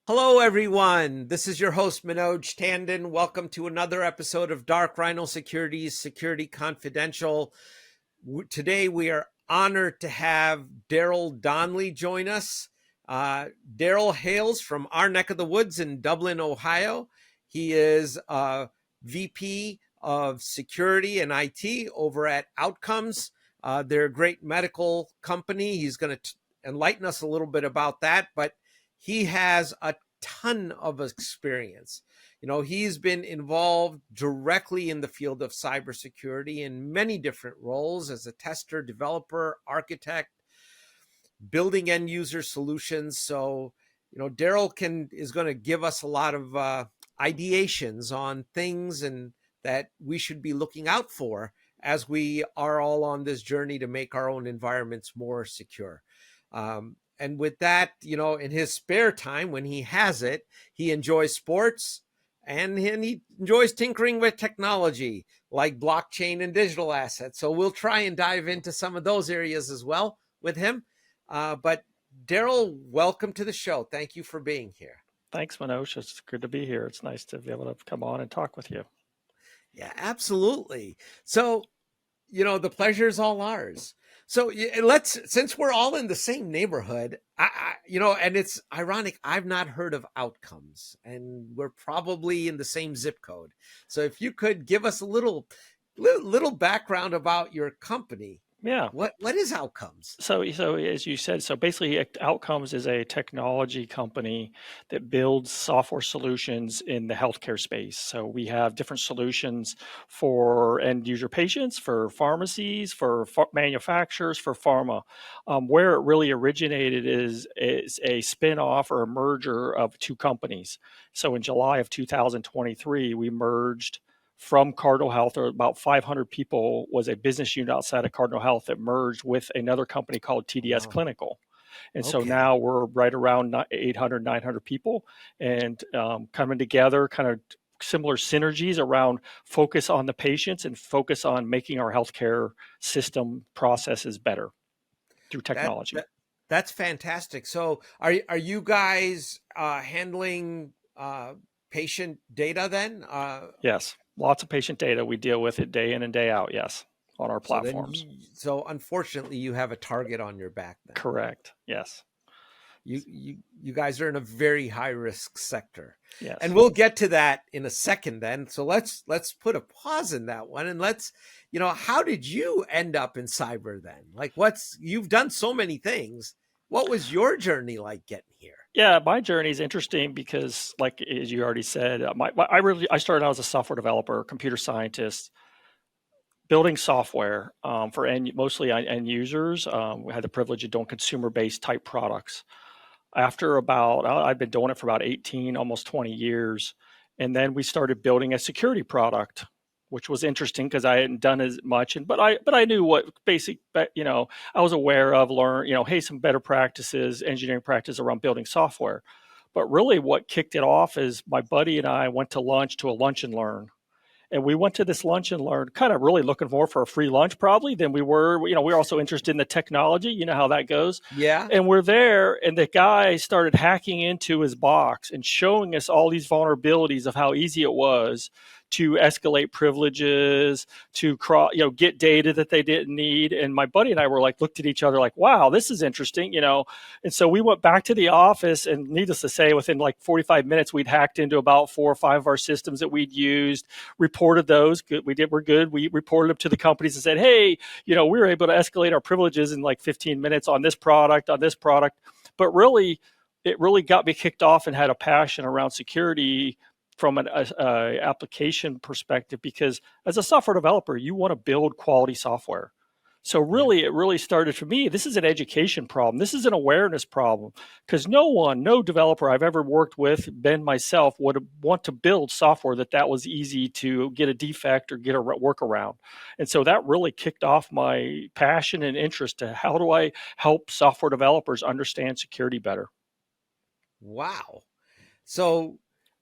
Hello, everyone. This is your host, Manoj Tandon. Welcome to another episode of Dark Rhino Security's Security Confidential. Today, we are honored to have Daryl Donley join us. Daryl hails from our neck of the woods in Dublin, Ohio. He is VP of Security and IT over at Outcomes. They're a great medical company. He's going to enlighten us a little bit about that, but he has a ton of experience. He's been involved directly in the field of cybersecurity in many different roles as a tester, developer, architect, building end user solutions. So, Daryl is going to give us a lot of ideations on things and that we should be looking out for as we are all on this journey to make our own environments more secure. And with that, in his spare time, when he has it, he enjoys sports and he enjoys tinkering with technology like blockchain and digital assets. So we'll try and dive into some of those areas as well with him. But Daryl, welcome to the show. Thank you for being here. Thanks, Manoj. It's good to be here. It's nice to be able to come on and talk with you. Yeah, absolutely. So, the pleasure is all ours. So since we're all in the same neighborhood, and it's ironic, I've not heard of Outcomes, and we're probably in the same zip code. So if you could give us a little background about your company. Yeah. What is Outcomes? So as you said, so basically Outcomes is a technology company that builds software solutions in the healthcare space. So we have different solutions for end user patients, for pharmacies, for manufacturers, for pharma. Where it really originated is a spin-off or a merger of two companies. So in July of 2023, we merged from Cardinal Health, or about 500 people, was a business unit outside of Cardinal Health that merged with another company called TDS Clinical. And so now we're right around 800, 900 people and coming together, kind of similar synergies around focus on the patients and focus on making our healthcare system processes better through technology. That's fantastic. So are you guys handling patient data then? Yes. Lots of patient data. We deal with it day in and day out. Yes. On our platforms. So unfortunately, you have a target on your back then. Correct. Yes. You guys are in a very high risk sector. Yes. And we'll get to that in a second then. So let's put a pause in that one and how did you end up in cyber then? Like you've done so many things. What was your journey like getting here? Yeah, my journey is interesting because, like as you already said, I started out as a software developer, computer scientist, building software for mostly end users. We had the privilege of doing consumer-based type products. I've been doing it for about 18, almost 20 years, and then we started building a security product, which was interesting because I hadn't done as much, but I knew what I was aware of, hey, some better practices, engineering practice around building software. But really what kicked it off is my buddy and I went to a lunch and learn. And we went to this lunch and learn, kind of really looking more for a free lunch probably than we were. We're also interested in the technology, you know how that goes. Yeah. And we're there, and the guy started hacking into his box and showing us all these vulnerabilities of how easy it was to escalate privileges, to get data that they didn't need. And my buddy and I were looked at each other like, wow, this is interesting, And so we went back to the office, and needless to say, within 45 minutes, we'd hacked into about 4 or 5 of our systems that we'd used, reported those. We're good. We reported them to the companies and said, hey, we were able to escalate our privileges in 15 minutes on this product. But really, it really got me kicked off and had a passion around security from an application perspective, because as a software developer, you want to build quality software. So really, it really started for me. This is an education problem. This is an awareness problem, because no developer I've ever worked with, Ben myself, would want to build software that was easy to get a defect or get a workaround. And so that really kicked off my passion and interest to how do I help software developers understand security better. Wow. So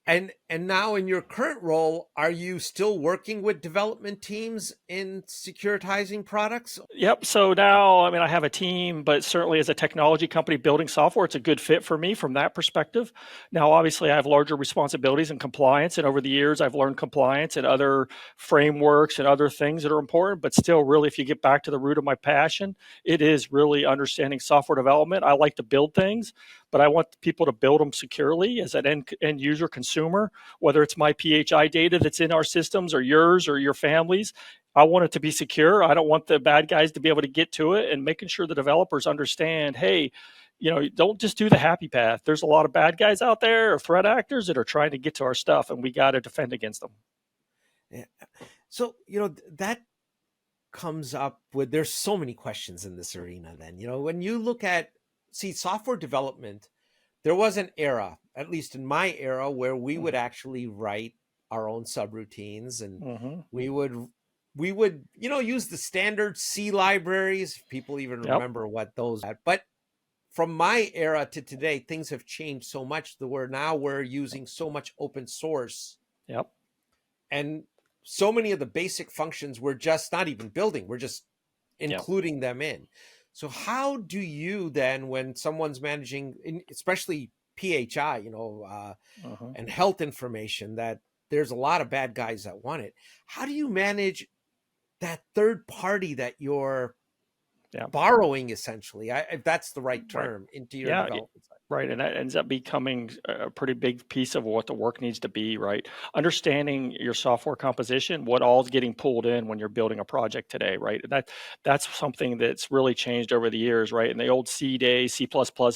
And now in your current role, are you still working with development teams in securitizing products? Yep. So now, I mean, I have a team, but certainly as a technology company building software, it's a good fit for me from that perspective. Now, obviously, I have larger responsibilities in compliance. And over the years, I've learned compliance and other frameworks and other things that are important. But still, really, if you get back to the root of my passion, it is really understanding software development. I like to build things, but I want people to build them securely as an end user consumer, whether it's my PHI data that's in our systems or yours or your family's. I want it to be secure. I don't want the bad guys to be able to get to it, and making sure the developers understand, hey, don't just do the happy path. There's a lot of bad guys out there or threat actors that are trying to get to our stuff, and we got to defend against them. Yeah. So, that comes up with, there's so many questions in this arena then. When you look at, software development, there was an era, at least in my era, where we would actually write our own subroutines, and Mm-hmm. we would use the standard C libraries. People even Yep. remember what those are. But from my era to today, things have changed so much that we're using so much open source, Yep. and so many of the basic functions we're just not even building, we're just Yep. including them in. So how do you then, when someone's managing, especially PHI, Mm-hmm. and health information, that there's a lot of bad guys that want it, how do you manage that third party that you're Yep. borrowing, essentially, if that's the right Right. term, into your Yeah. development side? Right. And that ends up becoming a pretty big piece of what the work needs to be, right? Understanding your software composition, what all is getting pulled in when you're building a project today, right? That's something that's really changed over the years, right? In the old C days, C++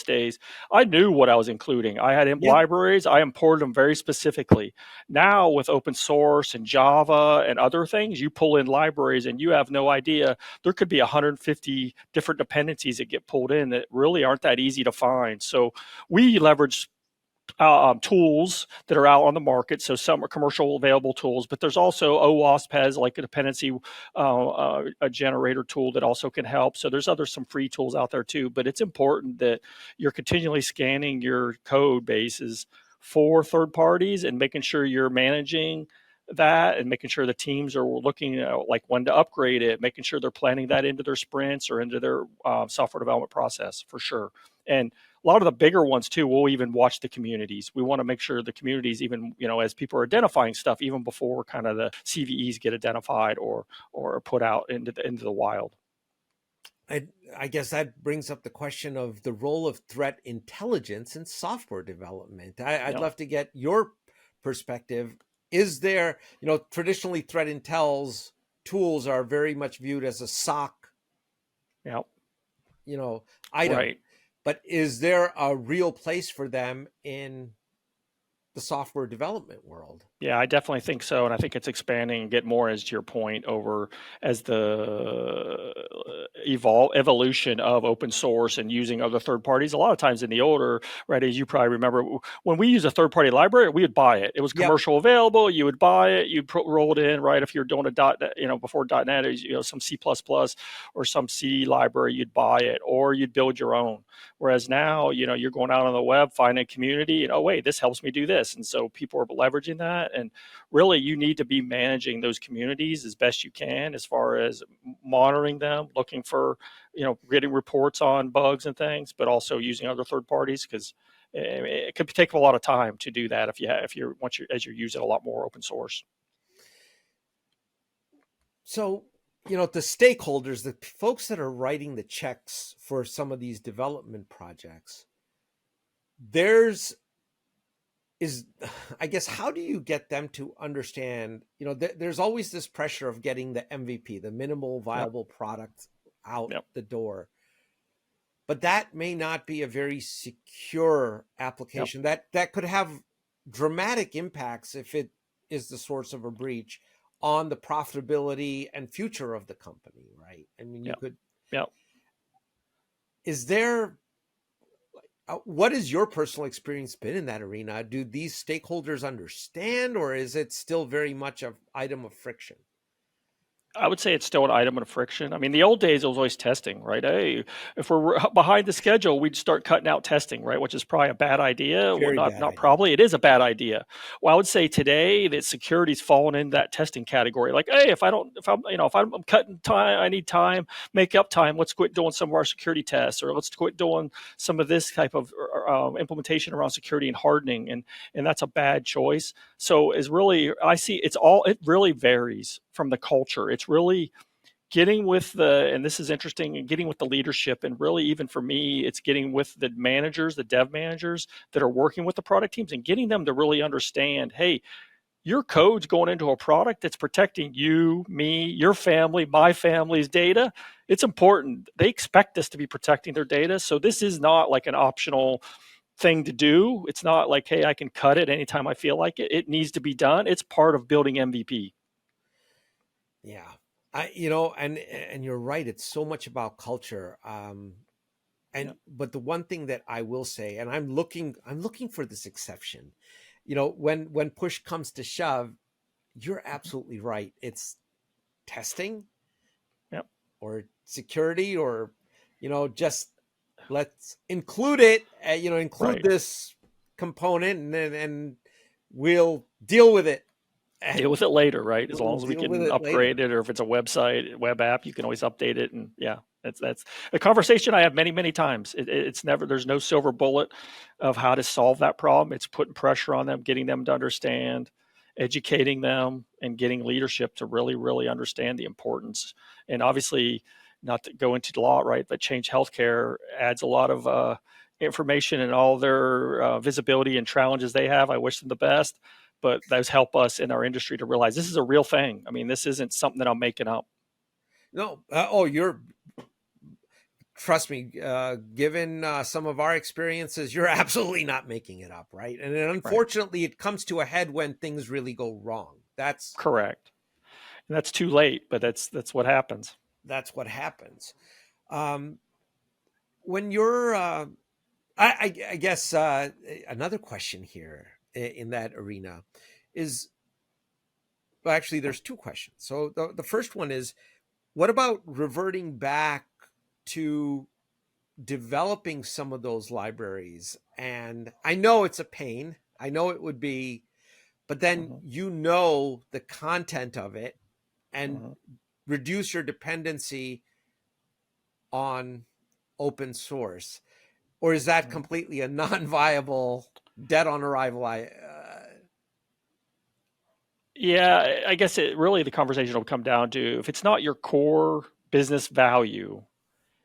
days, I knew what I was including. I had Yeah. libraries, I imported them very specifically. Now with open source and Java and other things, you pull in libraries and you have no idea. There could be 150 different dependencies that get pulled in that really aren't that easy to find. So we leverage tools that are out on the market. So some are commercial available tools, but there's also OWASP has like a dependency a generator tool that also can help. So there's some free tools out there too. But it's important that you're continually scanning your code bases for third parties and making sure you're managing that and making sure the teams are looking at like when to upgrade it, making sure they're planning that into their sprints or into their software development process for sure. And a lot of the bigger ones too, we'll even watch the communities. We want to make sure the communities, even as people are identifying stuff, even before kind of the CVEs get identified or put out into the wild. I guess that brings up the question of the role of threat intelligence in software development. I'd Yeah, love to get your perspective. Is there, traditionally threat intels tools are very much viewed as a SOC, yeah, you know, item, right. but is there a real place for them in the software development world? Yeah, I definitely think so, and I think it's expanding and get more, as to your point, over as the evolution of open source and using other third parties. A lot of times in the older, right, as you probably remember, when we use a third party library, we would buy it. It was Yep. commercial available. You would buy it. You'd roll it in, right? If you're doing a .NET, before .NET, some C++ or some C library, you'd buy it, or you'd build your own. Whereas now, you're going out on the web, finding a community, and oh wait, this helps me do this, and so people are leveraging that. And really, you need to be managing those communities as best you can, as far as monitoring them, looking for, getting reports on bugs and things, but also using other third parties, because it could take a lot of time to do that if you're as you're using a lot more open source. So, the stakeholders, the folks that are writing the checks for some of these development projects, there's is I guess, how do you get them to understand, there's always this pressure of getting the MVP, the minimal Yep. viable product, out Yep. the door, but that may not be a very secure Yep. application. That could have dramatic impacts if it is the source of a breach on the profitability and future of the company, right? I mean, you Yep. could Yep. is there what has your personal experience been in that arena? Do these stakeholders understand, or is it still very much an item of friction? I would say it's still an item of friction. I mean, the old days it was always testing, right? Hey, if we're behind the schedule, we'd start cutting out testing, right? Which is probably a bad idea. Well, Very not bad not idea. probably. It is a bad idea. Well, I would say today that security's fallen in that testing category. Like, hey, if I'm cutting time, I need time, make up time. Let's quit doing some of our security tests, or let's quit doing some of this type of implementation around security and hardening, and that's a bad choice. So is really, I see it really varies from the culture. It's really getting with and this is interesting, and getting with the leadership. And really, even for me, it's getting with the managers, the dev managers that are working with the product teams, and getting them to really understand, hey, your code's going into a product that's protecting you, me, your family, my family's data. It's important. They expect us to be protecting their data. So this is not like an optional thing to do. It's not like, hey, I can cut it anytime I feel like it. It needs to be done. It's part of building MVP. Yeah. And you're right. It's so much about culture. Yeah. But the one thing that I will say, and I'm looking for this exception. When push comes to shove, you're Mhm. absolutely right. It's testing Yep. or security, or just let's include it. Include Right. this component, and we'll deal with it. Deal And with it later, right? As long we'll as we deal with can it later. upgrade it, or if it's a website, web app, you can always update it. And yeah, that's a conversation I have many, many times. It's never, there's no silver bullet of how to solve that problem. It's putting pressure on them, getting them to understand, educating them, and getting leadership to really, really understand the importance. And obviously, not to go into the law, right? But Change Healthcare adds a lot of information and all their visibility and challenges they have. I wish them the best, but those help us in our industry to realize this is a real thing. I mean, this isn't something that I'm making up. No, you're trust me. Given some of our experiences, you're absolutely not making it up, right? And then Right. unfortunately, it comes to a head when things really go wrong. That's Correct. And that's too late, but that's what happens. that's what happens. Um, when you're, I guess another question here in that arena is, well, actually, there's two questions. So the first one is, what about reverting back to developing some of those libraries? And I know it's a pain. I know it would be, but then Hmm. the content of it, and Hmm. reduce your dependency on open source. Or is that Hmm. completely a non-viable, dead on arrival? Yeah, I guess the conversation will come down to, if it's not your core business value,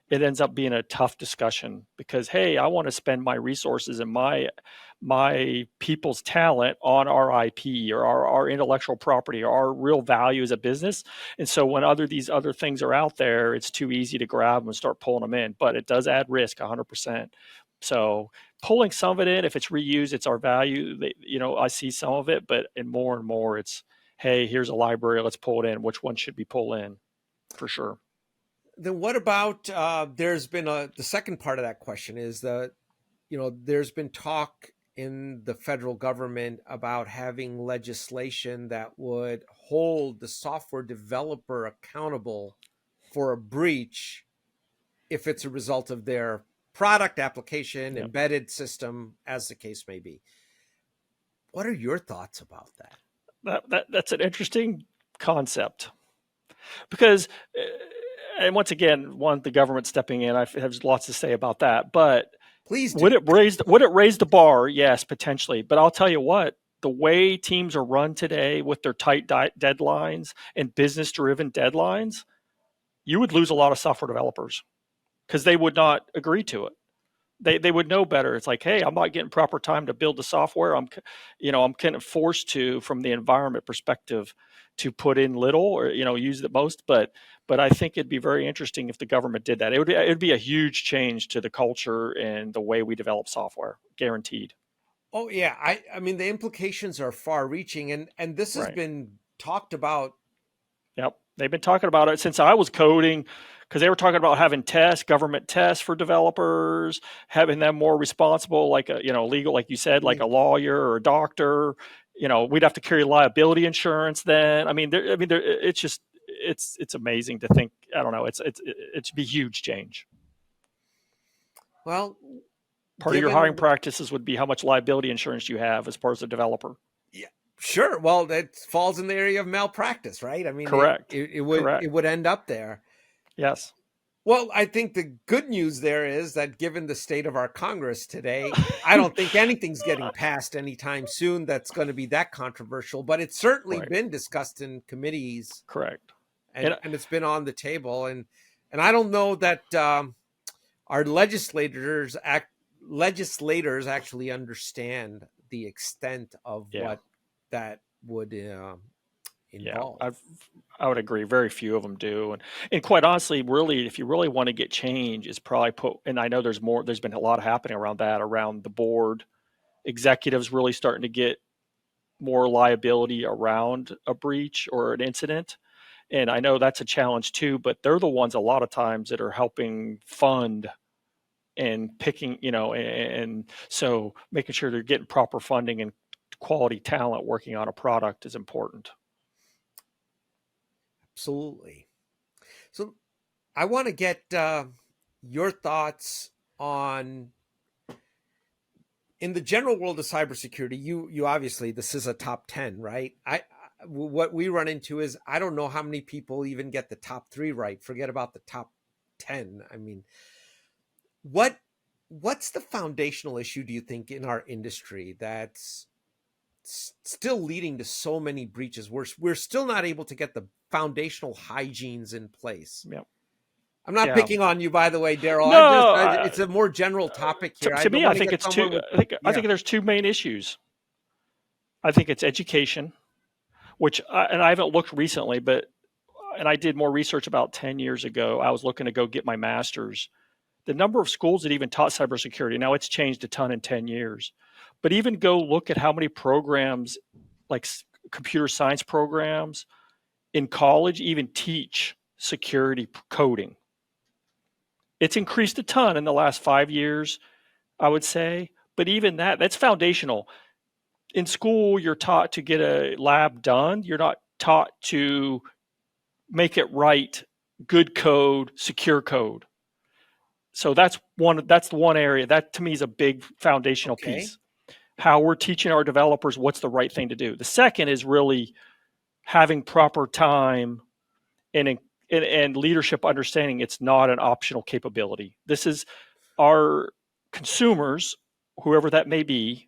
it ends up being a tough discussion, because hey, I want to spend my resources and my people's talent on our IP, or our intellectual property, or our real value as a business. And so when these other things are out there, it's too easy to grab them and start pulling them in, but it does add risk 100%. So pulling some of it in, if it's reused, it's our value. I see some of it, but and more it's, hey, here's a library, let's pull it in. Which one should we pull in? For sure. Then what about, there's been the second part of that question is that, there's been talk in the federal government about having legislation that would hold the software developer accountable for a breach if it's a result of their product, application, Yep. embedded system, as the case may be. What are your thoughts about that? That's an interesting concept, because and once again, the government stepping in, I have lots to say about that. But Please would do. it raise the bar? Yes, potentially. But I'll tell you what, the way teams are run today with their tight deadlines and business driven deadlines, you would lose a lot of software developers, because they would not agree to it. They would know better. It's like, hey, I'm not getting proper time to build the software. I'm kind of forced to, from the environment perspective, to put in little, or use the most. But I think it'd be very interesting if the government did that. It'd be a huge change to the culture and the way we develop software, guaranteed. Oh yeah, I mean the implications are far reaching, and this has Right. been talked about. Yep. They've been talking about it since I was coding, because they were talking about having government tests for developers, having them more responsible, like legal, like you said, like a lawyer or a doctor. We'd have to carry liability insurance then. I mean, it's just, it's amazing to think. I don't know. It should be huge change. Well, Part of your hiring given practices would be how much liability insurance you have as part of a developer. yeah, sure. Well, that falls in the area of malpractice, right? I mean, Correct. it Correct. would end up there. Yes. Well, I think the good news there is that given the state of our Congress today, I don't think anything's getting passed anytime soon that's going to be that controversial, but it's certainly Right. been discussed in committees Correct. And and it's been on the table. And I don't know that our legislators actually understand the extent of yeah, what that would yeah, involve. I would agree. Very few of them do, and quite honestly, really, if you really want to get change, is probably put. And I know there's more. There's been a lot happening around that, around the board, executives really starting to get more liability around a breach or an incident. And I know that's a challenge too, but they're the ones a lot of times that are helping fund and picking, and so making sure they're getting proper funding and quality talent working on a product is important. Absolutely. So I want to get your thoughts on in the general world of cybersecurity. You obviously this is a top 10, right? What we run into is I don't know how many people even get the top 3 right. Forget about the top 10. I mean, what what's the foundational issue do you think in our industry that's still leading to so many breaches? We're still not able to get the foundational hygienes in place. Yeah. I'm not Yeah. picking on you, by the way, Daryl. No, It's a more general topic here. I to don't me, I want to think get it's someone two. with, I yeah, think there's two main issues. I think it's education, and I haven't looked recently, but and I did more research about 10 years ago. I was looking to go get my master's. The number of schools that even taught cybersecurity, now it's changed a ton in 10 years. But even go look at how many programs, like computer science programs in college, even teach security coding. It's increased a ton in the last 5 years, I would say. But even that's foundational. In school, you're taught to get a lab done. You're not taught to make it right, good code, secure code. So that's the one area that to me is a big foundational okay. piece. How we're teaching our developers what's the right thing to do. The second is really having proper time and leadership understanding it's not an optional capability. This is our consumers, whoever that may be,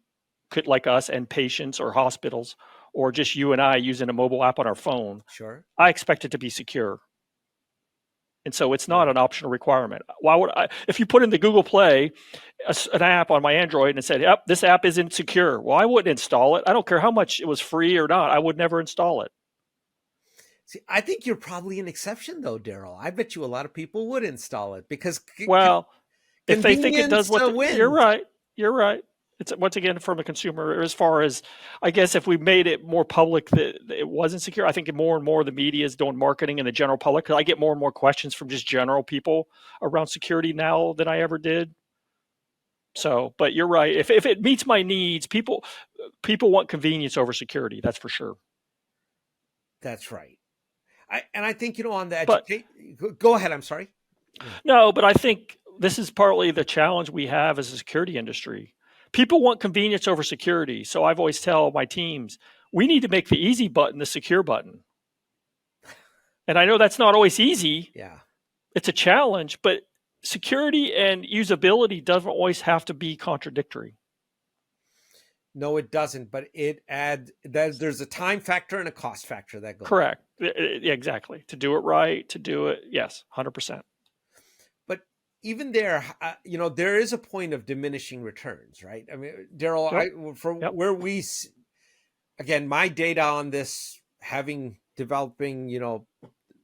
could like us and patients or hospitals or just you and I using a mobile app on our phone. Sure. I expect it to be secure. And so it's not Right. an optional requirement. Why would I, if you put in the Google Play an app on my Android and said, "Yep, this app isn't secure," well, I wouldn't install it. I don't care how much it was free or not. I would never install it. See, I think you're probably an exception, though, Daryl. I bet you a lot of people would install it because Well, if they think it does convenience you're wins. right. You're right. It's once again from a consumer. As far as I guess, if we made it more public that it wasn't secure, I think more and more the media is doing marketing in the general public. Because I get more and more questions from just general people around security now than I ever did. So, but you're right. If it meets my needs, people want convenience over security. That's for sure. That's right. I think on the But educate. Go ahead. I'm sorry. Yeah. no, but I think this is partly the challenge we have as a security industry. People want convenience over security. So I've always tell my teams, we need to make the easy button the secure button. And I know that's not always easy. Yeah. It's a challenge, but security and usability doesn't always have to be contradictory. No, it doesn't. But there's a time factor and a cost factor that goes. Correct. Exactly. To do it right, to do it, yes, 100%. But even there, there is a point of diminishing returns, right? I mean, Daryl, Yep. Yep. where again, my data on this, developing,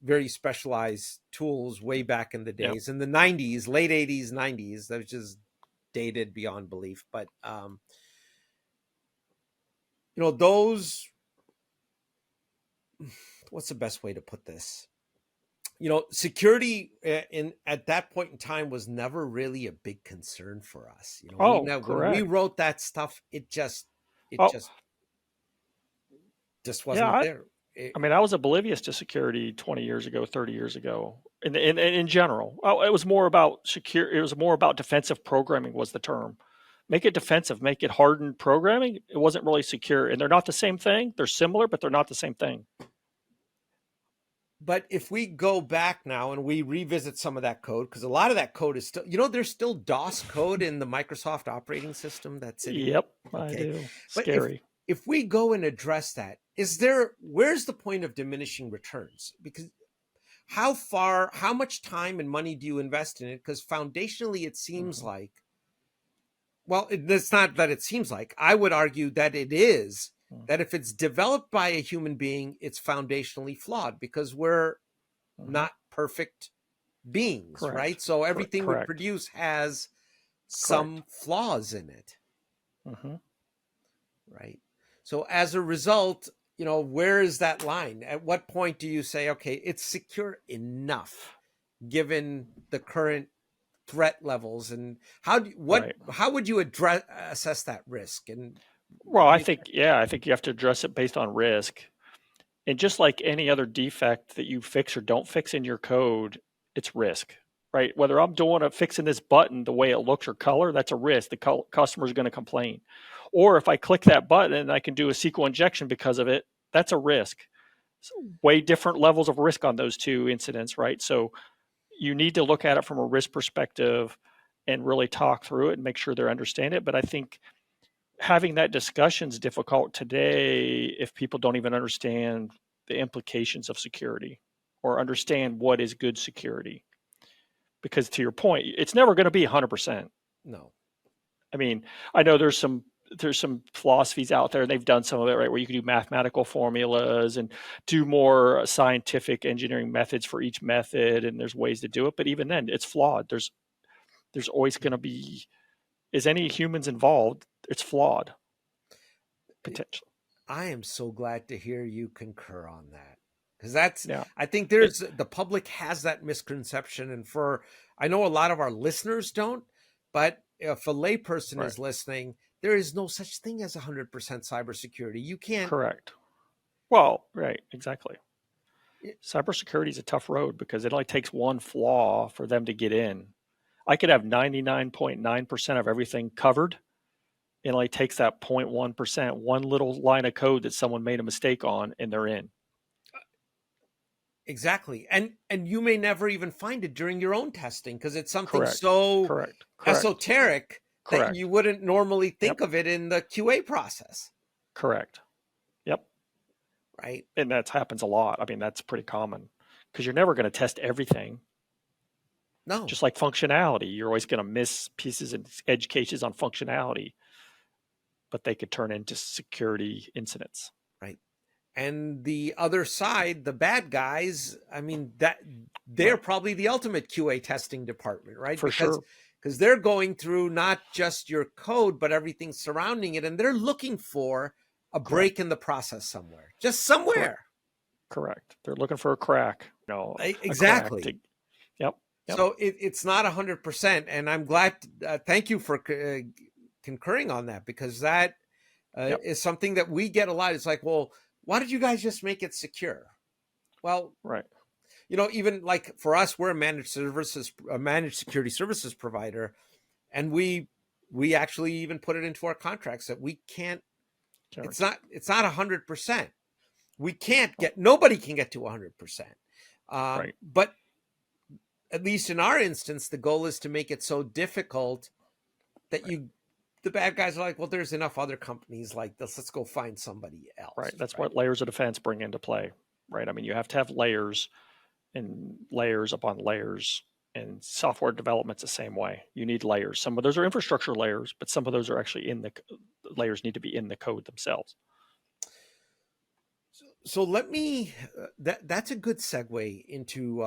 very specialized tools way back in the Yep. days in the 90s, late 80s, 90s, that was just dated beyond belief. But, those, what's the best way to put this? Security at that point in time was never really a big concern for us. Oh, When we correct. wrote that stuff, it just Oh, just yeah. wasn't there. I mean, I was oblivious to security 20 years ago, 30 years ago. In general, it was more about secure. It was more about defensive programming was the term. Make it defensive, make it hardened programming. It wasn't really secure, and they're not the same thing. They're similar, but they're not the same thing. But if we go back now and we revisit some of that code, because a lot of that code is still, there's still DOS code in the Microsoft operating system that's sitting. Yep, Okay. I do. But Scary. if we go and address that, where's the point of diminishing returns? Because how much time and money do you invest in it? Because foundationally, it seems like, well, it's not that it seems like, I would argue that it is, that if it's developed by a human being, it's foundationally flawed because we're not perfect beings, Correct. right? So everything we Correct. produce has some flaws in it, right? So as a result, where is that line? At what point do you say, okay, it's secure enough given the current threat levels, and how would you assess that risk? And well, I think you have to address it based on risk. And just like any other defect that you fix or don't fix in your code, it's risk, right? Whether I'm fixing this button the way it looks or color, that's a risk. The customer is going to complain. Or if I click that button and I can do a SQL injection because of it, that's a risk. So way different levels of risk on those two incidents, right? So you need to look at it from a risk perspective and really talk through it and make sure they understand it. But I think having that discussion is difficult today if people don't even understand the implications of security or understand what is good security. Because to your point, it's never going to be 100%. No. I mean, I know there's some philosophies out there, and they've done some of it, right, where you can do mathematical formulas and do more scientific engineering methods for each method, and there's ways to do it. But even then, it's flawed. There's always going to be, as any humans involved, it's flawed, potentially. I am so glad to hear you concur on that, because I think the public has that misconception, and I know a lot of our listeners don't, but if a layperson is listening, there is no such thing as 100% cybersecurity. You can't. Correct. Well, right, exactly. Cybersecurity is a tough road because it only takes one flaw for them to get in. I could have 99.9% of everything covered. It only takes that 0.1%, one little line of code that someone made a mistake on, and they're in. Exactly. And you may never even find it during your own testing because it's something Correct. esoteric that you wouldn't normally think of it in the QA process. Correct. Yep. Right. And that happens a lot. I mean, that's pretty common because you're never going to test everything. No. Just like functionality, you're always going to miss pieces and edge cases on functionality, but they could turn into security incidents. Right. And the other side, the bad guys, I mean, that they're probably the ultimate QA testing department, right? Because they're going through not just your code, but everything surrounding it. And they're looking for a break in the process somewhere, just somewhere. Correct. They're looking for a crack. No, exactly. Yep. So it's not 100%. And I'm glad. Thank you for concurring on that, because that is something that we get a lot. It's like, well, why did you guys just make it secure? Well, right. Even like for us, we're a managed security services provider, and we actually even put it into our contracts that we can't. It's not 100%. We can't nobody can get to 100%. But at least in our instance, the goal is to make it so difficult that the bad guys are like, well, there's enough other companies like this. Let's go find somebody else. Right. That's what layers of defense bring into play. Right. I mean, you have to have layers and layers upon layers, and software development's the same way. You need layers. Some of those are infrastructure layers, but some of those are actually layers need to be in the code themselves. So let me, that's a good segue into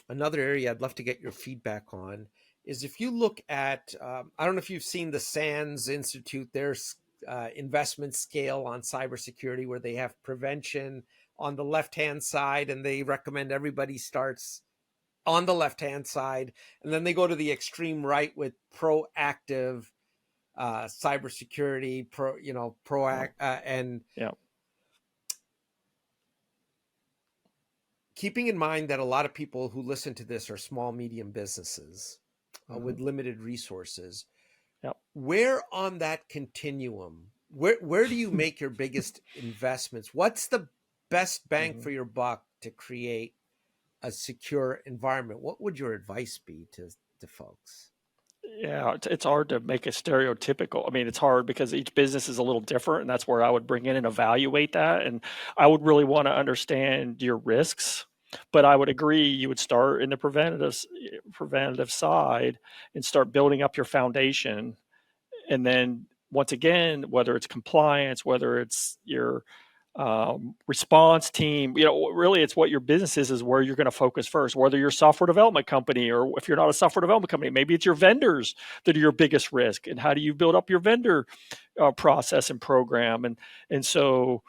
another area I'd love to get your feedback on. Is if you look at, I don't know if you've seen the SANS Institute, their investment scale on cybersecurity, where they have prevention on the left-hand side, and they recommend everybody starts on the left-hand side, and then they go to the extreme right with proactive cybersecurity, keeping in mind that a lot of people who listen to this are small, medium businesses Mm-hmm. with limited resources, Yep. where on that continuum, where do you make your biggest investments? What's the best bang Mm-hmm. for your buck to create a secure environment? What would your advice be to folks? Yeah, it's hard to make a stereotypical. I mean, it's hard because each business is a little different, and that's where I would bring in and evaluate that. And I would really want to understand your risks. But I would agree you would start in the preventative side and start building up your foundation, and then once again, whether it's compliance, whether it's your response team, really it's what your business is where you're going to focus first. Whether you're a software development company, or if you're not a software development company, maybe it's your vendors that are your biggest risk, and how do you build up your vendor process and program, and so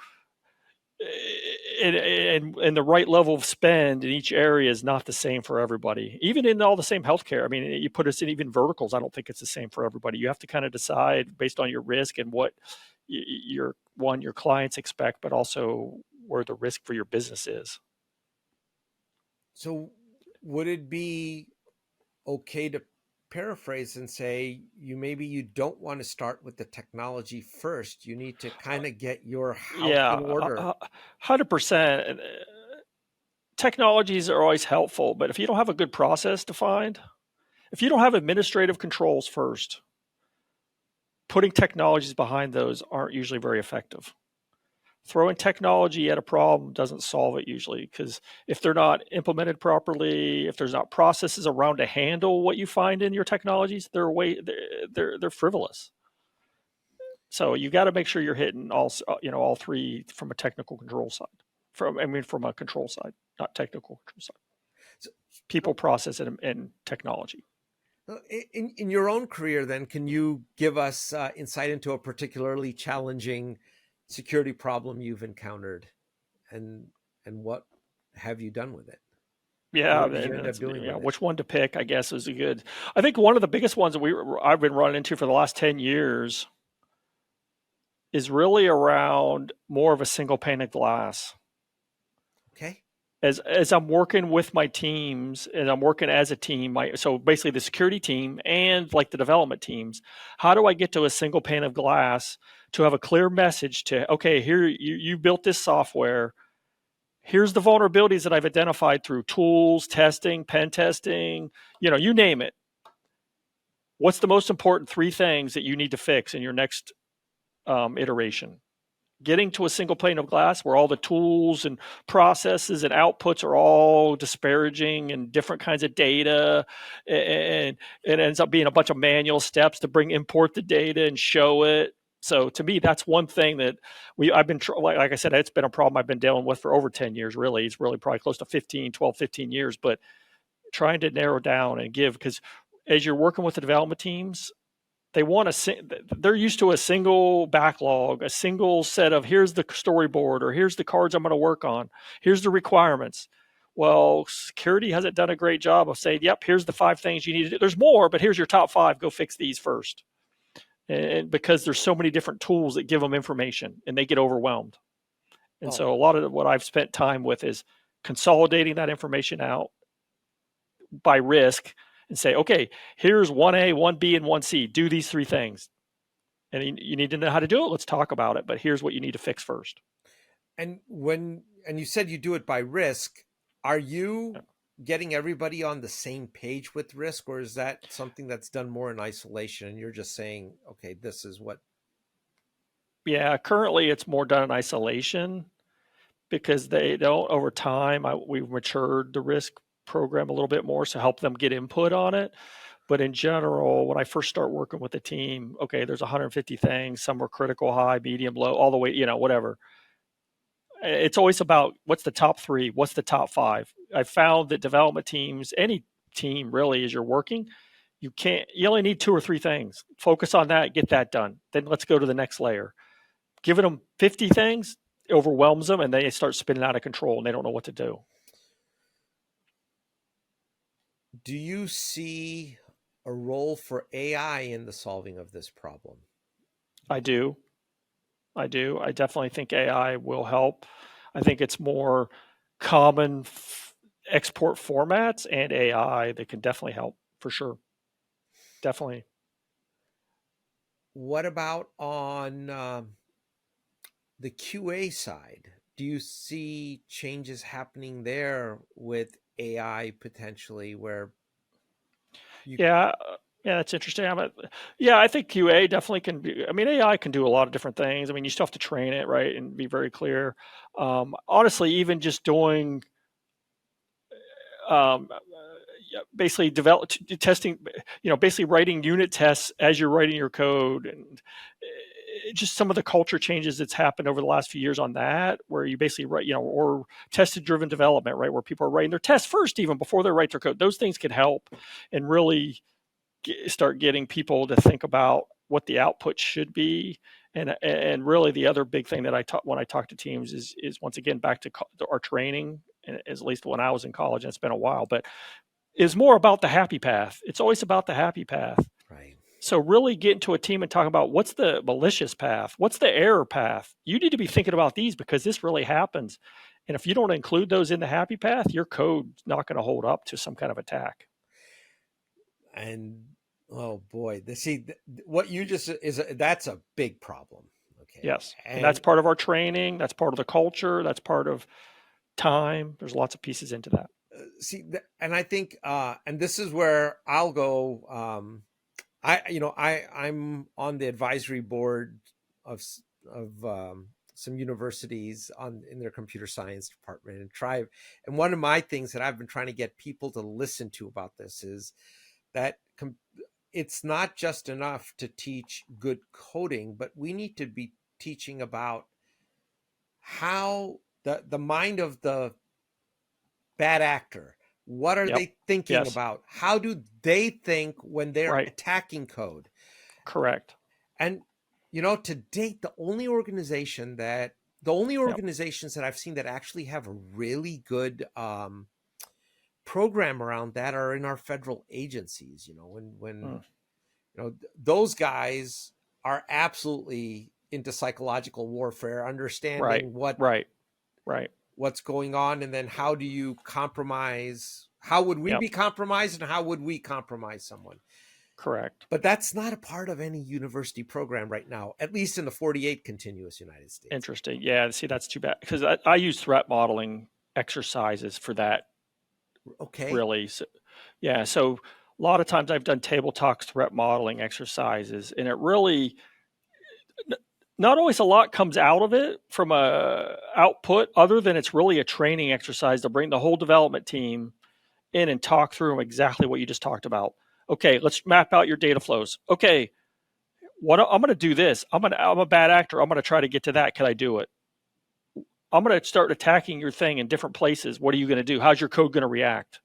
and the right level of spend in each area is not the same for everybody. Even in all the same healthcare, I mean, you put us in even verticals, I don't think it's the same for everybody. You have to kind of decide based on your risk and what your clients expect, but also where the risk for your business is. So would it be okay to paraphrase and say you don't want to start with the technology first? You need to kind of get your house Yeah, in order. 100%. Technologies are always helpful, but if you don't have a good process defined, if you don't have administrative controls first, putting technologies behind those aren't usually very effective. Throwing technology at a problem doesn't solve it usually, because if they're not implemented properly, if there's not processes around to handle what you find in your technologies, they're frivolous. So you got to make sure you're hitting all three from a technical control side. From a control side, not technical control side. So, People, process, and technology. in your own career, then, can you give us insight into a particularly challenging security problem you've encountered, and what have you done with it? Yeah, What did you and end up that's, doing with it? which one to pick, I guess, is a good. I think one of the biggest ones that I've been running into for the last 10 years is really around more of a single pane of glass. Okay. As I'm working with my teams and I'm working as a team, so basically the security team and like the development teams, how do I get to a single pane of glass to have a clear message to, okay, here you built this software. Here's the vulnerabilities that I've identified through tools, testing, pen testing, you name it. What's the most important three things that you need to fix in your next iteration? Getting to a single pane of glass where all the tools and processes and outputs are all disparaging and different kinds of data, and it ends up being a bunch of manual steps to import the data and show it. So to me, that's one thing that I've been, like I said, it's been a problem I've been dealing with for over 10 years. Really, it's really probably close to 15 years, but trying to narrow down and give, because as you're working with the development teams, they're used to a single backlog, a single set of, here's the storyboard, or here's the cards I'm going to work on, here's the requirements. Well, security hasn't done a great job of saying, yep, here's the 5 things you need to do. There's more, but here's your top 5. Go fix these first. And because there's so many different tools that give them information and they get overwhelmed. And Oh, so a lot of what I've spent time with is consolidating that information out by risk and say, okay, here's 1A, 1B, and 1C. Do these 3 things. And you need to know how to do it. Let's talk about it. But here's what you need to fix first. and you said you do it by risk. Are you getting everybody on the same page with risk, or is that something that's done more in isolation and you're just saying, okay, this is what? Yeah, currently it's more done in isolation because they don't, over time, we've matured the risk program a little bit more, so help them get input on it. But in general, when I first start working with the team, okay, there's 150 things. Some are critical, high, medium, low, all the way, whatever. It's always about what's the top 3, what's the top 5. I found that development teams, any team really, as you're working, you only need 2 or 3 things. Focus on that, get that done. Then let's go to the next layer. Giving them 50 things overwhelms them, and they start spinning out of control and they don't know what to do. Do you see a role for AI in the solving of this problem? I do. I definitely think AI will help. I think it's more common export formats and AI that can definitely help for sure. Definitely. What about on the QA side? Do you see changes happening there with AI potentially where you Yeah. Yeah, that's interesting. Yeah, I think QA definitely can be. I mean, AI can do a lot of different things. I mean, you still have to train it, right, and be very clear. Honestly, even just doing um, basically testing, basically writing unit tests as you're writing your code, and just some of the culture changes that's happened over the last few years on that, where you basically write, or tested driven development, right, where people are writing their tests first even before they write their code. Those things can help and really start getting people to think about what the output should be. And really the other big thing that I talk when I talk to teams is once again back to our training, and at least when I was in college, and it's been a while, but is more about the happy path. It's always about the happy path. right? So really get into a team and talk about what's the malicious path, what's the error path. You need to be thinking about these because this really happens. And if you don't include those in the happy path, your code's not going to hold up to some kind of attack. And oh boy, what you just that's a big problem. Okay, Yes. And that's and part of our training. That's part of the culture. That's part of time. There's lots of pieces into that. and I think and this is where I'll go. I'm on the advisory board of some universities in their computer science department, and one of my things that I've been trying to get people to listen to about this is that it's not just enough to teach good coding, but we need to be teaching about how the mind of the bad actor, what are Yep. they thinking Yes. about, how do they think when they're Right. attacking code. Correct. And to date, the only organizations Yep. that I've seen that actually have a really good program around that are in our federal agencies. When Mm. those guys are absolutely into psychological warfare, Right. understanding Right. Right. what's going on, and then how do you compromise, how would we Yep. be compromised, and how would we compromise someone. Correct. But that's not a part of any university program right now, at least in the 48 continuous United States. Interesting. Yeah. See, that's too bad because I use threat modeling exercises for that. Okay. Really. So, yeah. So a lot of times I've done table talks, threat modeling exercises, and it really not always a lot comes out of it from a output other than it's really a training exercise to bring the whole development team in and talk through exactly what you just talked about. Okay, let's map out your data flows. Okay, what I'm going to do this. I'm a bad actor. I'm going to try to get to that. Can I do it? I'm going to start attacking your thing in different places. What are you going to do? How's your code going to react?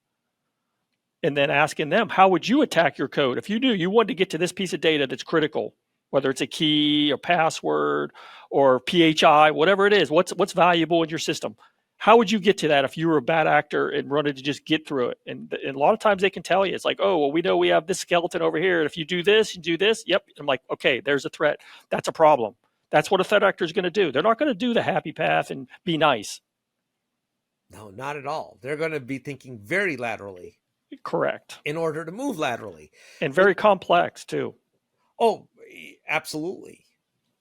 And then asking them, how would you attack your code if you knew you wanted to get to this piece of data that's critical, whether it's a key, a password, or PHI, whatever it is. What's valuable in your system? How would you get to that if you were a bad actor and wanted to just get through it? And a lot of times they can tell you, it's like, oh, well, we know we have this skeleton over here. And if you do this, you do this. Yep. I'm like, okay, there's a threat. That's a problem. That's what a threat actor is going to do. They're not going to do the happy path and be nice. No, not at all. They're going to be thinking very laterally Correct. in order to move laterally. And very complex too. Oh, absolutely.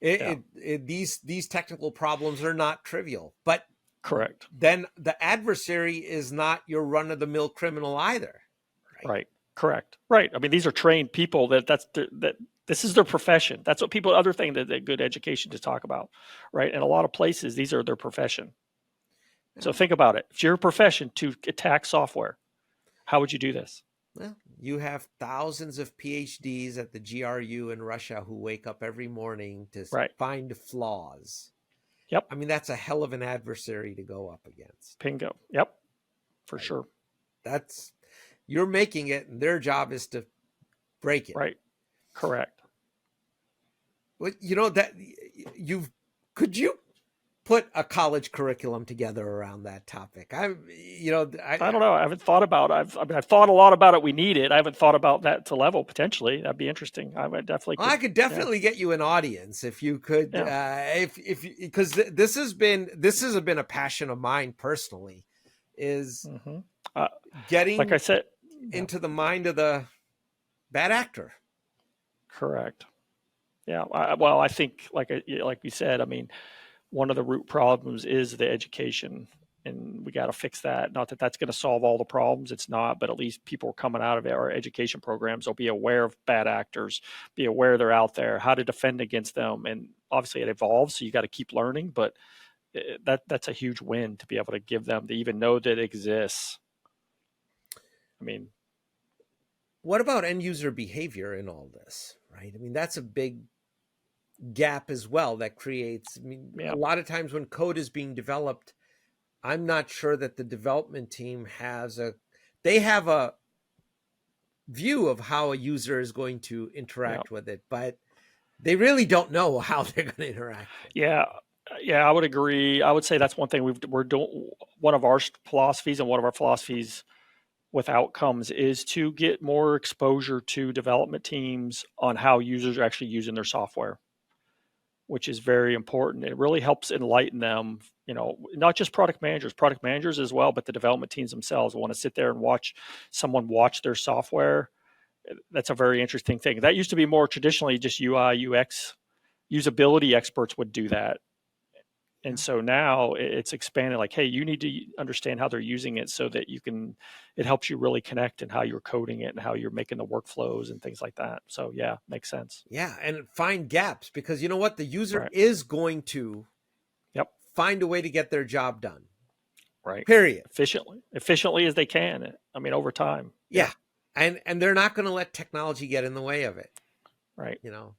Yeah. These technical problems are not trivial, but Correct. then the adversary is not your run-of-the-mill criminal either. Right. Correct. Right. I mean, these are trained people that this is their profession. That's what people, other thing that good education to talk about, right? In a lot of places, these are their profession. So think about it. If your profession to attack software, how would you do this? Well, you have thousands of PhDs at the GRU in Russia who wake up every morning to Right. find flaws. Yep. I mean, that's a hell of an adversary to go up against. Bingo. Yep. For Right? sure. You're making it, and their job is to break it. Right. Correct. Well, could you put a college curriculum together around that topic? I don't know. I haven't thought about it. I've thought a lot about it. We need it. I haven't thought about that to level potentially. That'd be interesting. I could definitely get you an audience if you could, because this has been a passion of mine personally. is Mm-hmm. Uh, like I getting said, yeah, into the mind of the bad actor. correct. Yeah. Well, I think, like you said, I mean, one of the root problems is the education, and we got to fix that. Not that that's going to solve all the problems, it's not, but at least people coming out of our education programs will be aware of bad actors, be aware they're out there, how to defend against them, and obviously it evolves, so you got to keep learning. But that's a huge win to be able to give them to even know that it exists. I mean, What about end user behavior in all this, right? I mean, that's a big gap as well that creates, I mean, a yeah, lot of times when code is being developed, I'm not sure that the development team they have a view of how a user is going to yeah, interact with it, but they really don't know how they're going to interact with it. yeah. Yeah, I would agree. I would say that's one thing we're doing. One of our philosophies, and one of our philosophies with outcomes, is to get more exposure to development teams on how users are actually using their software, which is very important. It really helps enlighten them, not just product managers as well, but the development teams themselves want to sit there and watch someone watch their software. That's a very interesting thing. That used to be more traditionally just UI, UX, usability experts would do that. And Yeah. so now it's expanded, like, hey, you need to understand how they're using it so that it helps you really connect and how you're coding it and how you're making the workflows and things like that. So yeah, makes sense. Yeah, and find gaps, because you know what? The user Right. is going to Yep. find a way to get their job done. Right. Period. Efficiently as they can. I mean, over time. Yeah. Yep. And they're not going to let technology get in the way of it, Right. you know.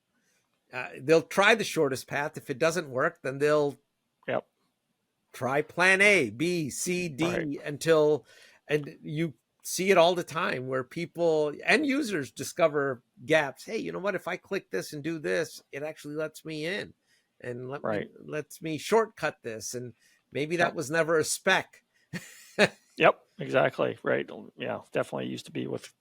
They'll try the shortest path. If it doesn't work, then they'll Yep. try plan A, B, C, Right. D and you see it all the time where people and users discover gaps. Hey, you know what? If I click this and do this, it actually lets me in and Right. lets me shortcut this. And maybe that Yep. was never a spec. Yep. Exactly. Right. Yeah. Definitely used to be with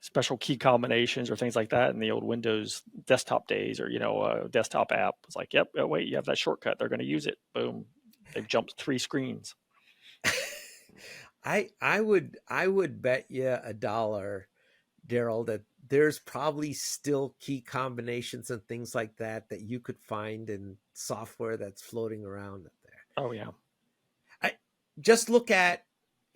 special key combinations or things like that in the old Windows desktop days, or desktop app. It's like, yep, oh, wait, you have that shortcut. They're going to use it. Boom. They've jumped 3 screens. I would bet you $1, Daryl, that there's probably still key combinations and things like that that you could find in software that's floating around there. Oh yeah. I just look at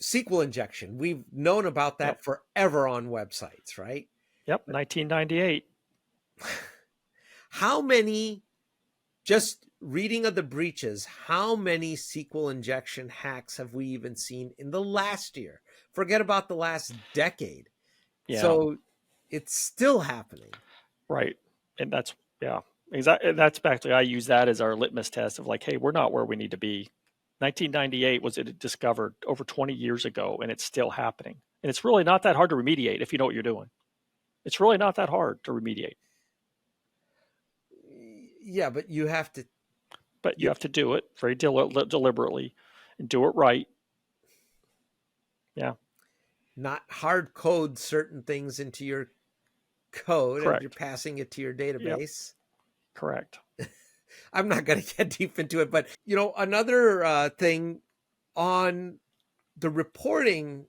SQL injection. We've known about Yep. that forever on websites, right? Yep. 1998. How many, just reading of the breaches, how many SQL injection hacks have we even seen in the last year? Forget about the last decade. Yeah. So it's still happening. Right. And that's, yeah, exactly. That's actually, I use that as our litmus test of like, hey, we're not where we need to be. 1998 was it discovered over 20 years ago, and it's still happening. And it's really not that hard to remediate if you know what you're doing. It's really not that hard to remediate. Yeah, but you have to. But you have to do it very deliberately and do it right. Yeah. Not hard code certain things into your code and you're Correct. passing it to your Yep. database. Correct. I'm not going to get deep into it, but another thing on the reporting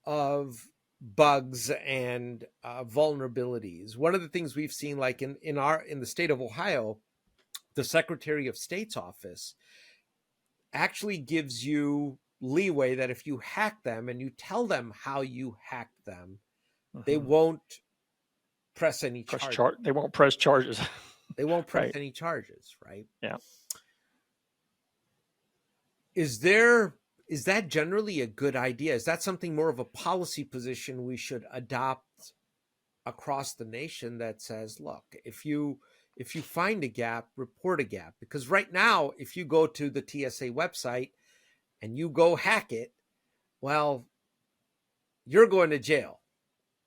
of bugs and vulnerabilities. One of the things we've seen, like in the state of Ohio, the Secretary of State's office actually gives you leeway that if you hack them and you tell them how you hacked them, they won't press any charges. They won't press charges. They won't press Right. any charges, right? Yeah. Is that generally a good idea? Is that something more of a policy position we should adopt across the nation that says, look, if you find a gap, report a gap? Because right now, if you go to the TSA website and you go hack it, well, you're going to jail.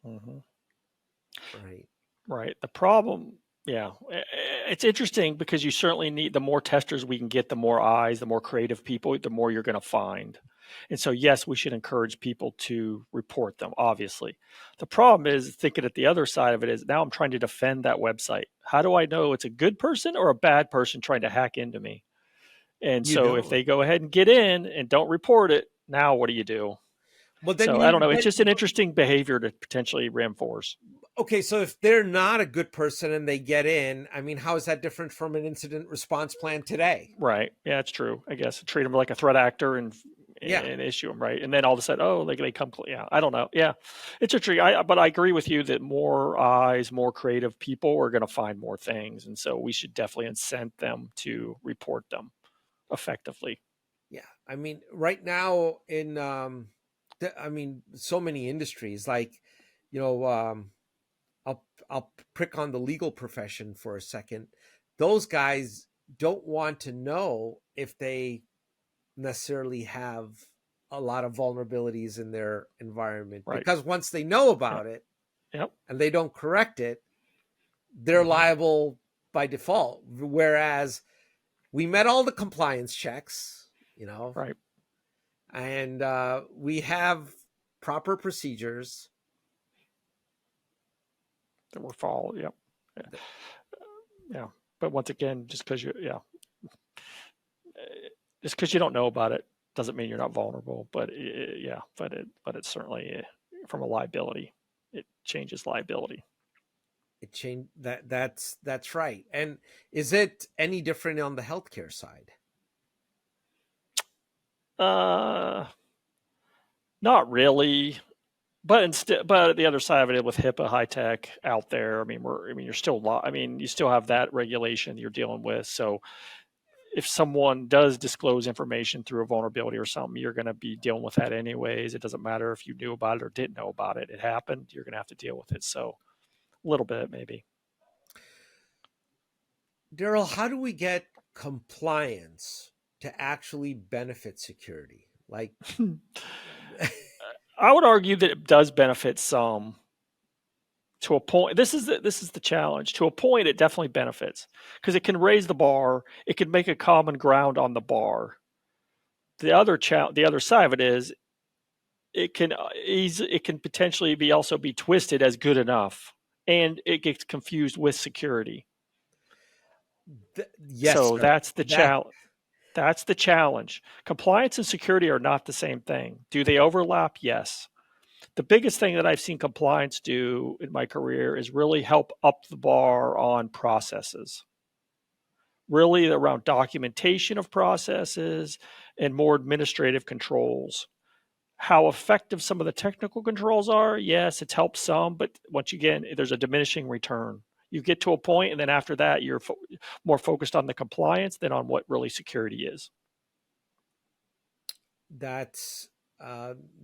Mm-hmm. Right. Right. The problem, yeah, it's interesting because you certainly need, the more testers we can get, the more eyes, the more creative people, the more you're going to find. And so, yes, we should encourage people to report them, obviously. The problem is thinking at the other side of it is now I'm trying to defend that website. How do I know it's a good person or a bad person trying to hack into me? And You so if don't. they go ahead and get in and don't report it, Now what do you do? Well, then So I don't you, know. It's but just an interesting behavior to potentially reinforce. okay, so if they're not a good person and they get in, I mean, how is that different from an incident response plan today? Right. Yeah, it's true. I guess treat them like a threat actor Yeah. and issue them right, and then all of a sudden, oh, they come. Yeah, I don't know. Yeah, it's a tree. But I agree with you that more eyes, more creative people are going to find more things, and so we should definitely incent them to report them effectively. Yeah. I mean, right now in I mean, so many industries like, you know, I'll prick on the legal profession for a second. Those guys don't want to know if they necessarily have a lot of vulnerabilities in their environment, Right. because once they know Yep. about it Yep. and they don't correct it, they're Hmm. liable by default. Whereas we met all the compliance checks, you know, Right. and we have proper procedures. That we're fall. Yep. Yeah. Yeah. But once again, just because you don't know about it doesn't mean you're not vulnerable. But yeah, but it's certainly from a liability, it changes liability. It changed that's right. And is it any different on the healthcare side? Uh, Not really. But instead, but the other side of it, with HIPAA, high tech out there, you're still, you still have that regulation you're dealing with. So if someone does disclose information through a vulnerability or something, you're going to be dealing with that anyways. It doesn't matter if you knew about it or didn't know about it. It happened. You're going to have to deal with it. So a little bit, maybe. Daryl, how do we get compliance to actually benefit security? Like, I would argue that it does benefit some to a point. This is the challenge. To a point, it definitely benefits because it can raise the bar. It can make a common ground on the bar. The other side of it is it can potentially be also be twisted as good enough, and it gets confused with security. yes, So sir. that's the That challenge. That's the challenge. Compliance and security are not the same thing. Do they overlap? Yes. The biggest thing that I've seen compliance do in my career is really help up the bar on processes, really around documentation of processes and more administrative controls. How effective some of the technical controls are, yes, it's helped some, but once again, there's a diminishing return. You get to a point, and then after that, you're more focused on the compliance than on what really security is. that's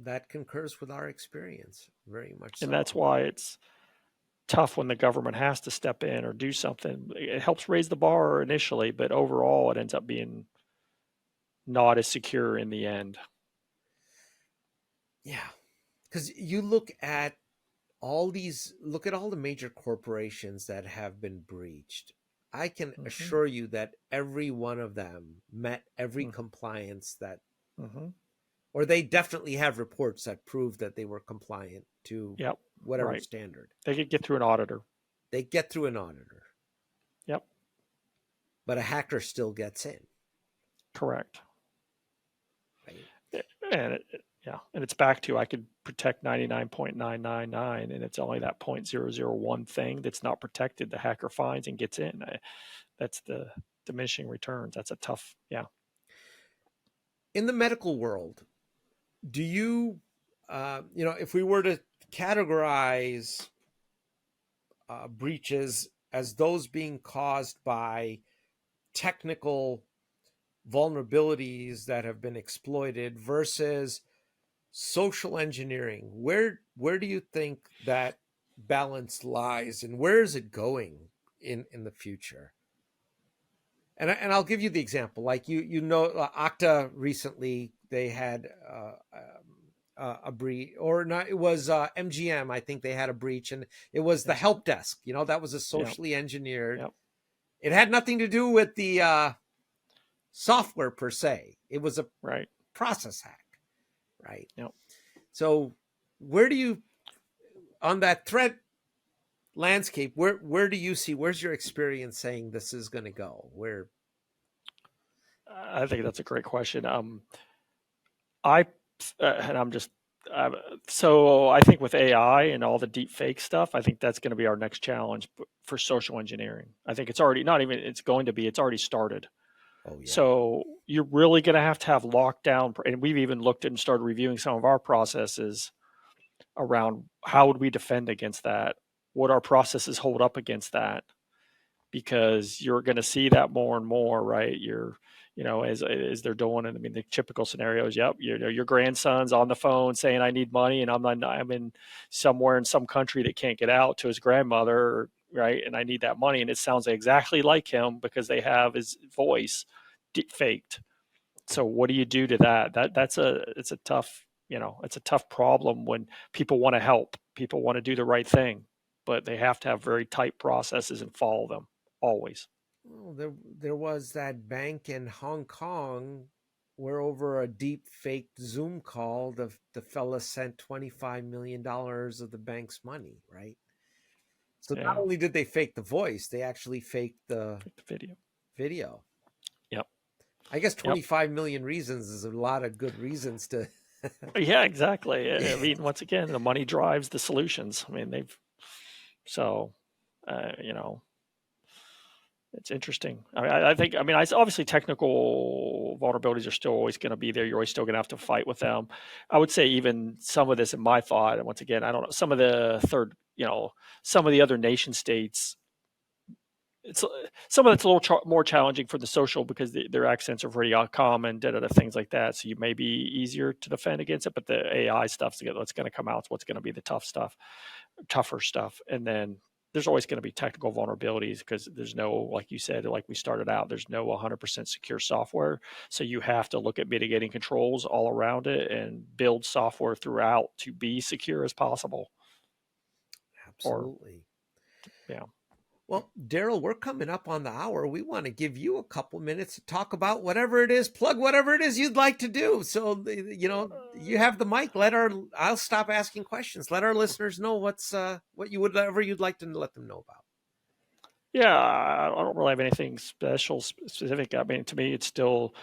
that concurs with our experience, very much And so. that's why it's tough when the government has to step in or do something. It helps raise the bar initially, but overall, it ends up being not as secure in the end. Yeah, because you look at all the major corporations that have been breached. I can Mm-hmm. assure you that every one of them met every compliance that, Mm-hmm. or they definitely have reports that prove that they were compliant to Yep. whatever Right. standard. They could get through an auditor. They get through an auditor, Yep. but a hacker still gets in, Correct. right? And yeah, and it's back to I could protect 99.999, and it's only that 0.001 thing that's not protected. The hacker finds and gets in. That's the diminishing returns. That's a tough. Yeah. In the medical world, do you, if we were to categorize breaches as those being caused by technical vulnerabilities that have been exploited versus social engineering, where do you think that balance lies, and where is it going in the future? And I'll give you the example. Like Okta recently, they had a breach, or not, it was MGM, I think they had a breach, and it was the Yes. help desk, that was a Yeah. socially engineered. Yeah. It had nothing to do with the software per se. It was a Right. process hack, right? Yeah. So where do you, on that threat landscape, where do you see, where's your experience saying this is going to go? Where? I think that's a great question. I and so I think with AI and all the deep fake stuff, I think that's going to be our next challenge for social engineering. I think it's already not even, it's going to be, it's already started. Oh yeah. So you're really going to have lockdown, and we've even looked at and started reviewing some of our processes around how would we defend against that? Would our processes hold up against that? Because you're going to see that more and more, right? As they're doing it. I mean, the typical scenarios. Yep, your grandson's on the phone saying, "I need money," and I'm in somewhere in some country that can't get out to his grandmother, right? And I need that money, and it sounds exactly like him because they have his voice faked. So what do you do to that? It's a tough, it's a tough problem when people want to help, people want to do the right thing, but they have to have very tight processes and follow them always. Well, there was that bank in Hong Kong where over a deep faked Zoom call, the fella sent $25 million of the bank's money, right? So not Yeah, only did they fake the voice, they actually faked the the video. video. Yep. I guess Yep. 25 million reasons is a lot of good reasons to. Yeah, exactly. I mean, once again, the money drives the solutions. I mean, so, you know, it's interesting. I think, obviously technical vulnerabilities are still always going to be there. You're always still going to have to fight with them. I would say even some of this in my thought, and once again, I don't know, some of some of the other nation states, some of it's a little more challenging for the social because their accents are pretty common, things like that. So you may be easier to defend against it, but the AI stuff that's going to come out is what's going to be the tougher stuff. And then there's always going to be technical vulnerabilities because there's no, like you said, like we started out, there's no 100% secure software. So you have to look at mitigating controls all around it and build software throughout to be secure as possible. Absolutely. Yeah. Well, Daryl, we're coming up on the hour. We want to give you a couple minutes to talk about whatever it is, plug whatever it is you'd like to do. So, you have the mic. I'll stop asking questions. Let our listeners know whatever you'd like to let them know about. Yeah, I don't really have anything specific. I mean, to me, it's still,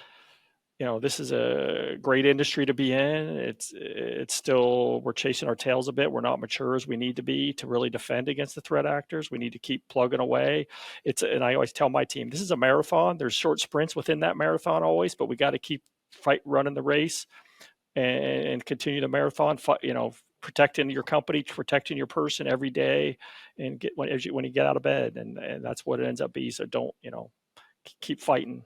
this is a great industry to be in. It's still, we're chasing our tails a bit. We're not mature as we need to be to really defend against the threat actors. We need to keep plugging away. And I always tell my team, this is a marathon. There's short sprints within that marathon always, but we got to keep running the race and continue the marathon. Protecting your company, protecting your person every day, and when you get out of bed, and that's what it ends up being. So don't, keep fighting.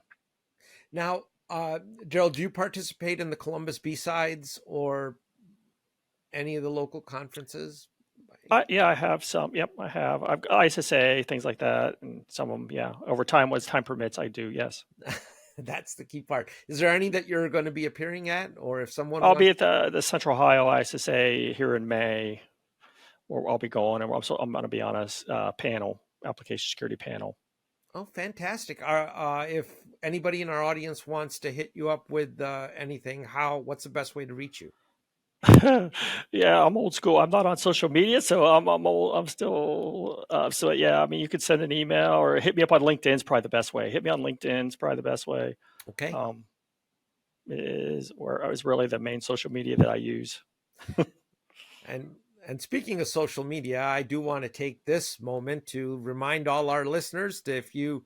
Now, Daryl, do you participate in the Columbus B-Sides or any of the local conferences? Yeah, I have some. Yep, I have. I've got ISSA, things like that, and some of them. Yeah, over time, as time permits, I do. Yes. That's the key part. Is there any that you're going to be appearing at, or if someone I'll wants... be at the Central Ohio ISSA here in May, where I'll be going, and I'm going to be on a panel, application security panel. Oh, fantastic. If anybody in our audience wants to hit you up with anything, what's the best way to reach you? Yeah, I'm old school. I'm not on social media, so I'm old. I'm still so yeah. I mean, you could send an email or hit me up on LinkedIn. Is probably the best way. Hit me on LinkedIn is probably the best way. Okay. Is really the main social media that I use. And speaking of social media, I do want to take this moment to remind all our listeners that if you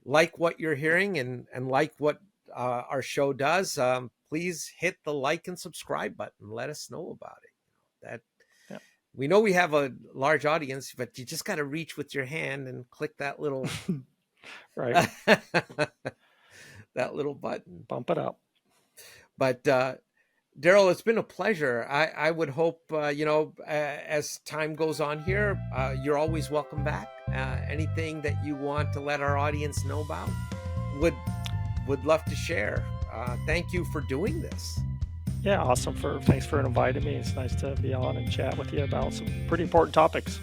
like what you're hearing and like what our show does, please hit the like and subscribe button. Let us know about it. We know we have a large audience, but you just got to reach with your hand and click that little right that little button. Bump it up. But Daryl, it's been a pleasure. I would hope as time goes on here, you're always welcome back. Anything that you want to let our audience know about, would love to share. Thank you for doing this. Yeah, awesome. Thanks for inviting me. It's nice to be on and chat with you about some pretty important topics.